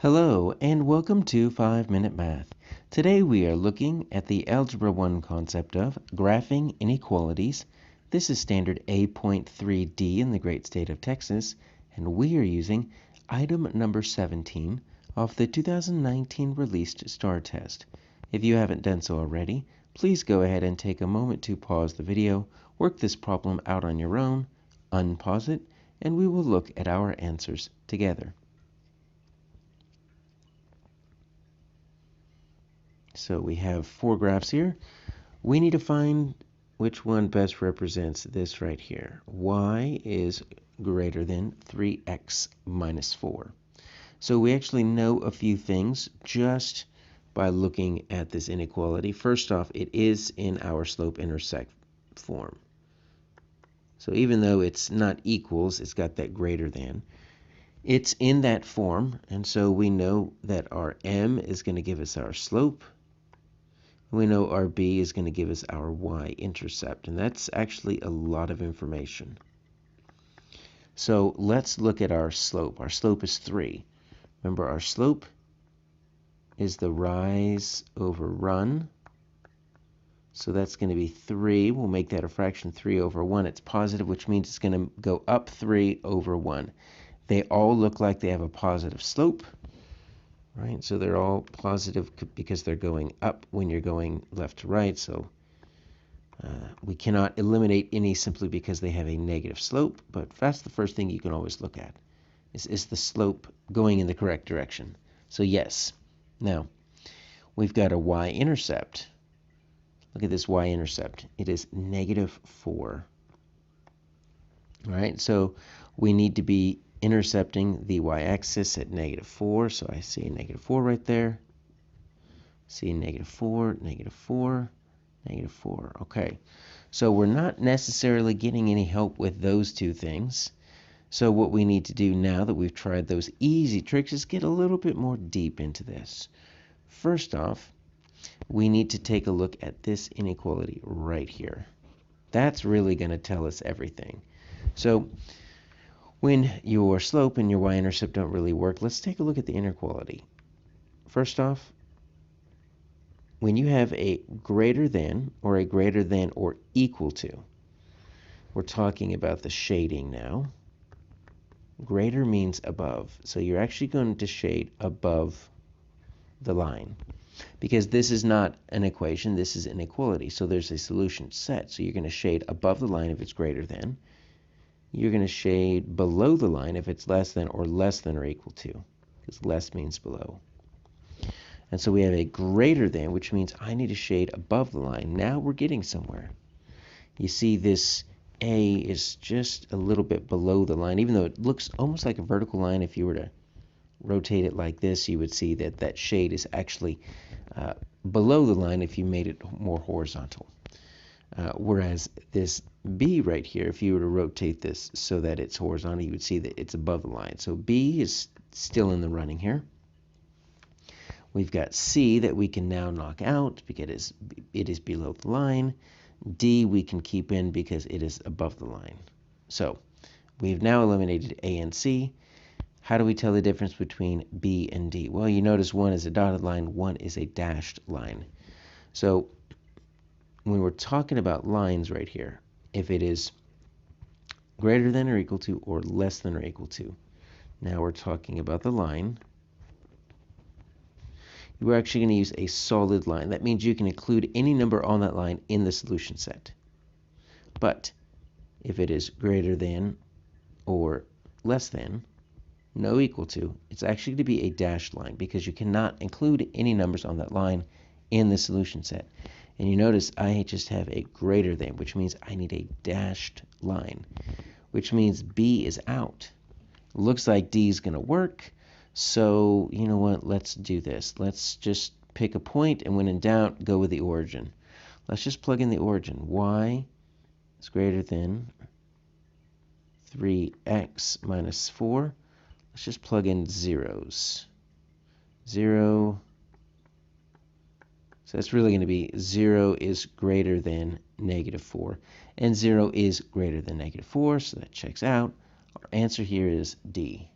Hello and welcome to 5-Minute Math. Today we are looking at the Algebra 1 concept of graphing inequalities. This is standard A.3D in the great state of Texas, and we are using item number 17 off the 2019 released STAAR test. If you haven't done so already, please go ahead and take a moment to pause the video, work this problem out on your own, unpause it, and we will look at our answers together. So we have four graphs here. We need to find which one best represents this right here. Y is greater than 3x minus 4. So we actually know a few things just by looking at this inequality. First off, it is in our slope-intercept form. So even though it's not equals, it's got that greater than. It's in that form, and so we know that our m is going to give us our slope. We know our b is going to give us our y-intercept, and that's actually a lot of information. So let's look at our slope. Our slope is 3. Remember, our slope is the rise over run. So that's going to be 3. We'll make that a fraction 3 over 1. It's positive, which means it's going to go up 3 over 1. They all look like they have a positive slope. Right, so they're all positive because they're going up when you're going left to right. So we cannot eliminate any simply because they have a negative slope. But that's the first thing you can always look at. Is the slope going in the correct direction? So yes. Now, we've got a y-intercept. Look at this y-intercept. It is negative 4. All right, so we need to be intercepting the y-axis at negative 4, so I see a negative 4 right there. See negative 4, negative 4, negative 4. Okay, so we're not necessarily getting any help with those two things. So what we need to do now that we've tried those easy tricks is get a little bit more deep into this. First off, we need to take a look at this inequality right here. That's really going to tell us everything. So when your slope and your y-intercept don't really work, let's take a look at the inequality. First off, when you have a greater than or equal to, we're talking about the shading now. Greater means above, so you're actually going to shade above the line. Because this is not an equation, this is an inequality, so there's a solution set. So you're going to shade above the line if it's greater than. You're going to shade below the line if it's less than or equal to, because less means below. And so we have a greater than, which means I need to shade above the line. Now we're getting somewhere. You see this A is just a little bit below the line, even though it looks almost like a vertical line. If you were to rotate it like this, you would see that that shade is actually below the line if you made it more horizontal. Whereas this B right here, if you were to rotate this so that it's horizontal, you would see that it's above the line. So B is still in the running here. We've got C that we can now knock out because it is below the line. D we can keep in because it is above the line. So we've now eliminated A and C. How do we tell the difference between B and D? Well, you notice one is a dotted line, one is a dashed line. So when we're talking about lines right here, if it is greater than or equal to or less than or equal to, now we're talking about the line. We're actually going to use a solid line. That means you can include any number on that line in the solution set. But if it is greater than or less than, no equal to, it's actually going to be a dashed line because you cannot include any numbers on that line in the solution set. And you notice I just have a greater than, which means I need a dashed line, which means B is out. Looks like D is going to work. So, you know what, let's do this. Let's just pick a point, and when in doubt, go with the origin. Let's just plug in the origin. Y is greater than 3x minus 4. Let's just plug in zeros. 0. So that's really going to be 0 is greater than negative 4. And 0 is greater than negative 4, so that checks out. Our answer here is D.